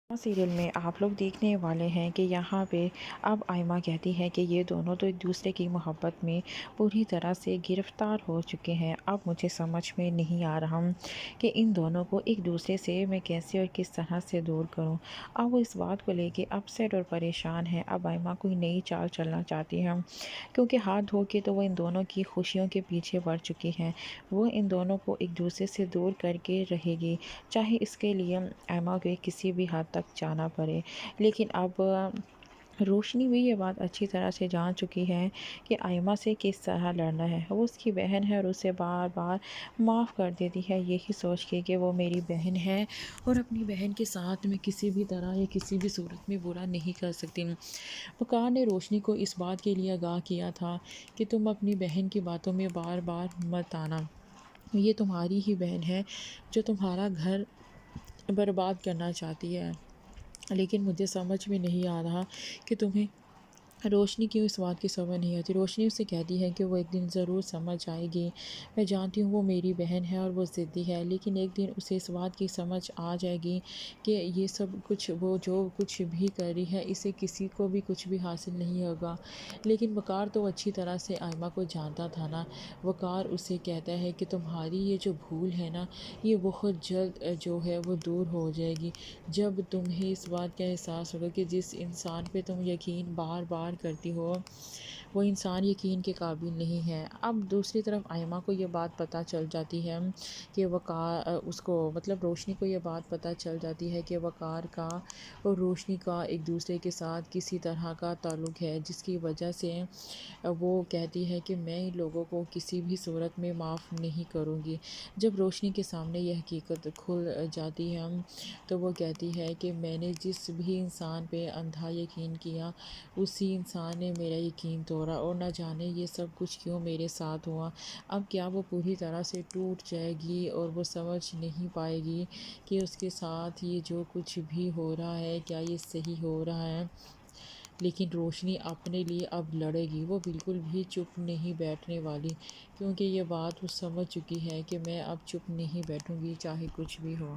Serial میں آپ لوگ دیکھنے والے ہیں کہ یہاں پہ اب آئمہ کہتی ہے کہ یہ دونوں تو ایک دوسرے کی محبت میں پوری طرح سے گرفتار ہو چکے ہیں۔ اب مجھے سمجھ میں نہیں آ رہا کہ ان دونوں کو ایک دوسرے سے میں کیسے اور کس طرح سے دور کروں۔ اب وہ اس بات کو لے کے اپسیٹ اور پریشان ہے۔ اب آئمہ کوئی نئی چال چلنا چاہتی ہے کیونکہ ہاتھ دھو کے تو وہ ان دونوں کی خوشیوں کے پیچھے پڑ چکی ہیں۔ وہ ان دونوں کو ایک دوسرے سے دور کر کے رہے گی، چاہے اس کے لیے آئمہ کو کسی بھی حد تک جانا پڑے۔ لیکن اب روشنی بھی یہ بات اچھی طرح سے جان چکی ہے کہ آئمہ سے کس طرح لڑنا ہے۔ وہ اس کی بہن ہے اور اسے بار بار معاف کر دیتی ہے، یہی سوچ کے کہ وہ میری بہن ہے اور اپنی بہن کے ساتھ میں کسی بھی طرح یا کسی بھی صورت میں برا نہیں کر سکتی۔ وقار نے روشنی کو اس بات کے لیے آگاہ کیا تھا کہ تم اپنی بہن کی باتوں میں بار بار مت آنا، یہ تمہاری ہی بہن ہے جو تمہارا گھر برباد کرنا چاہتی ہے۔ لیکن مجھے سمجھ میں نہیں آ رہا کہ تمہیں روشنی کیوں اس بات کی سمجھ نہیں آتی۔ روشنی اسے کہتی ہے کہ وہ ایک دن ضرور سمجھ آئے گی۔ میں جانتی ہوں وہ میری بہن ہے اور وہ ضدی ہے، لیکن ایک دن اسے اس بات کی سمجھ آ جائے گی کہ یہ سب کچھ وہ جو کچھ بھی کر رہی ہے اسے کسی کو بھی کچھ بھی حاصل نہیں ہوگا۔ لیکن وقار تو اچھی طرح سے آئمہ کو جانتا تھا نا۔ وقار اسے کہتا ہے کہ تمہاری یہ جو بھول ہے نا، یہ بہت جلد جو ہے وہ دور ہو جائے گی، جب تمہیں اس بات کا احساس ہوگا کہ جس انسان پہ تم یقین بار بار کرتی ہو وہ انسان یقین کے قابل نہیں ہے۔ اب دوسری طرف آئمہ کو یہ بات پتہ چل جاتی ہے کہ وقار اس کو مطلب روشنی کو یہ بات پتہ چل جاتی ہے کہ وقار کا اور روشنی کا ایک دوسرے کے ساتھ کسی طرح کا تعلق ہے، جس کی وجہ سے وہ کہتی ہے کہ میں ان لوگوں کو کسی بھی صورت میں معاف نہیں کروں گی۔ جب روشنی کے سامنے یہ حقیقت کھل جاتی ہے تو وہ کہتی ہے کہ میں نے جس بھی انسان پہ اندھا یقین کیا اسی انسان نے میرا یقین توڑا، اور نہ جانے یہ سب کچھ کیوں میرے ساتھ ہوا۔ اب کیا وہ پوری طرح سے ٹوٹ جائے گی اور وہ سمجھ نہیں پائے گی کہ اس کے ساتھ یہ جو کچھ بھی ہو رہا ہے کیا یہ صحیح ہو رہا ہے۔ لیکن روشنی اپنے لیے اب لڑے گی، وہ بالکل بھی چپ نہیں بیٹھنے والی، کیونکہ یہ بات وہ سمجھ چکی ہے کہ میں اب چپ نہیں بیٹھوں گی چاہے کچھ بھی ہو۔